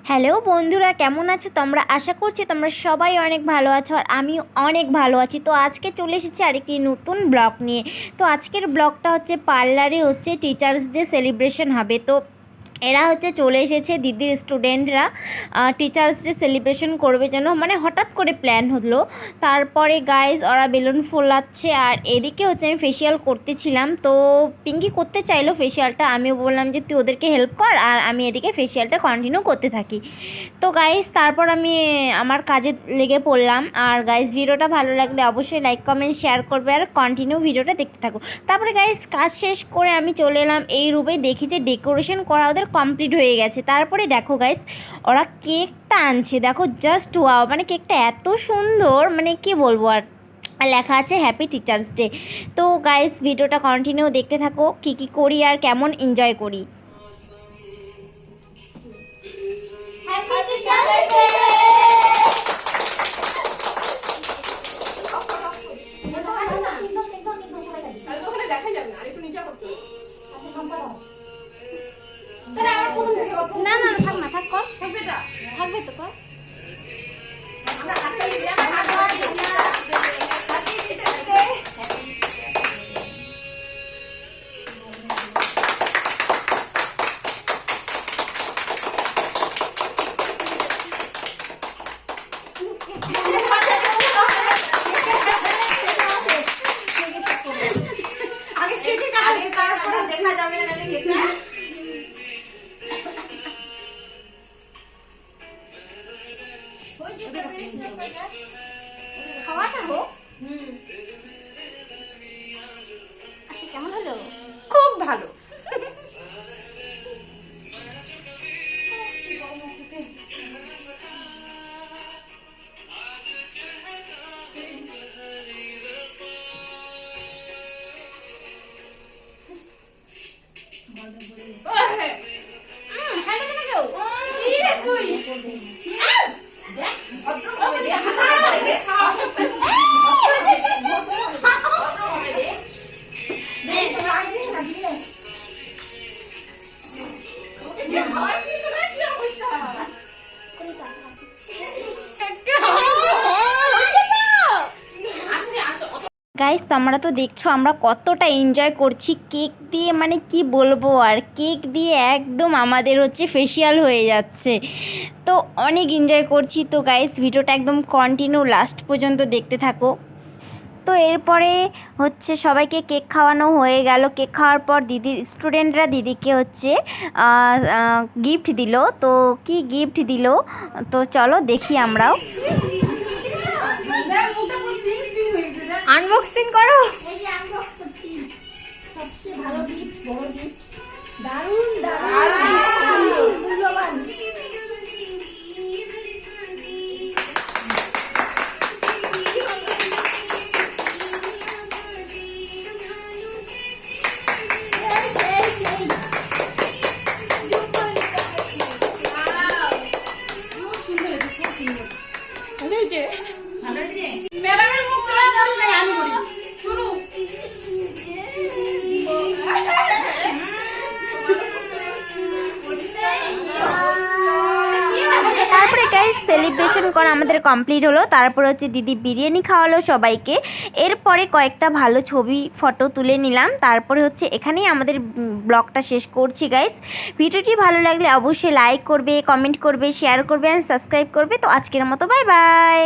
Hello বন্ধুরা, কেমন আছো তোমরা? আশা করছি তোমরা সবাই অনেক ভালো আছো আর আমি অনেক ভালো আছি। তো আজকে চলে এসেছি আরেকটি নতুন ব্লগ নিয়ে। তো আজকের ব্লগটা হচ্ছে পার্লারে টিচার্স ডে সেলিব্রেশন হবে। তো এরা চলে এসেছে দিদির স্টুডেন্টরা টিচার্স ডে সেলিব্রেশন করবে যেন, মানে হঠাৎ করে প্ল্যান হলো। তারপরে গাইজ ওরা বেলুন ফোলাচ্ছে আর এদিকে আমি ফেসিয়াল করতেছিলাম। তো পিঙ্কি করতে চাইলো ফেসিয়ালটা, আমিও বললাম যে তুই ওদেরকে হেল্প কর আর আমি এদিকে ফেসিয়ালটা কন্টিনিউ করতে থাকি। তো গাইজ তারপর আমি আমার কাজে লেগে পড়লাম। আর গাইজ ভিডিওটা ভালো লাগলে অবশ্যই লাইক কমেন্ট শেয়ার করবে আর কন্টিনিউ ভিডিওটা দেখতে থাকো। তারপরে গাইজ কাজ শেষ করে আমি চলে এলাম এই রুমে, দেখি যে ডেকোরেশন করা ওদের কমপ্লিট হয়ে গেছে। তারপরে দেখো গাইজ ওরা কেকটা আনছে, দেখো জাস্ট ওয়াও, মানে কেকটা এত সুন্দর, মানে কি বলবো আর লেখা আছে হ্যাপি টিচার্স ডে। তো গাইজ ভিডিওটা কন্টিনিউ দেখতে থাকো, কী কী করি আর কেমন এনজয় করি। Happy teachers day. না না থাক না, থাক কর, থাকবে তো কর। দেখা যাবে না কেকটা। খাওয়াটা হোক। আচ্ছা কেমন হলো? খুব ভালো। গাইস তোমরা তো দেখছো আমরা কতটা এনজয় করছি কেক দিয়ে, মানে কি বলবো আর, কেক দিয়ে একদম আমাদের ফেসিয়াল হয়ে যাচ্ছে। তো অনেক এনজয় করছি। তো গাইস ভিডিওটা একদম কন্টিনিউ লাস্ট পর্যন্ত দেখতে থাকো। তো এরপরে সবাইকে কেক খাওয়ানো হয়ে গেল। কেক খাওয়ার পর দিদির স্টুডেন্টরা দিদিকে গিফট দিল। তো কি গিফট দিল তো চলো দেখি আমরাও। আনবক্সিং করো। এই যে আনবক্স করছি সবচেয়ে ভালো গিফট, বড় গিফট। দারুণ দারুণ মূল্যবান। ম্যাডামের মুখ ধরা বললে আমি বলি শুরু। তারপরে গাইস সেলিব্রেশন করা আমাদের কমপ্লিট হলো। তারপর দিদি বিরিয়ানি খাওয়ালো সবাইকে। এরপরে কয়েকটা ভালো ছবি ফটো তুলে নিলাম। তারপরে এখানেই আমাদের ব্লগটা শেষ করছি গাইস। ভিডিওটি ভালো লাগলে অবশ্যই লাইক করবে, কমেন্ট করবে, শেয়ার করবে আর সাবস্ক্রাইব করবে। তো আজকের মতো বাই বাই।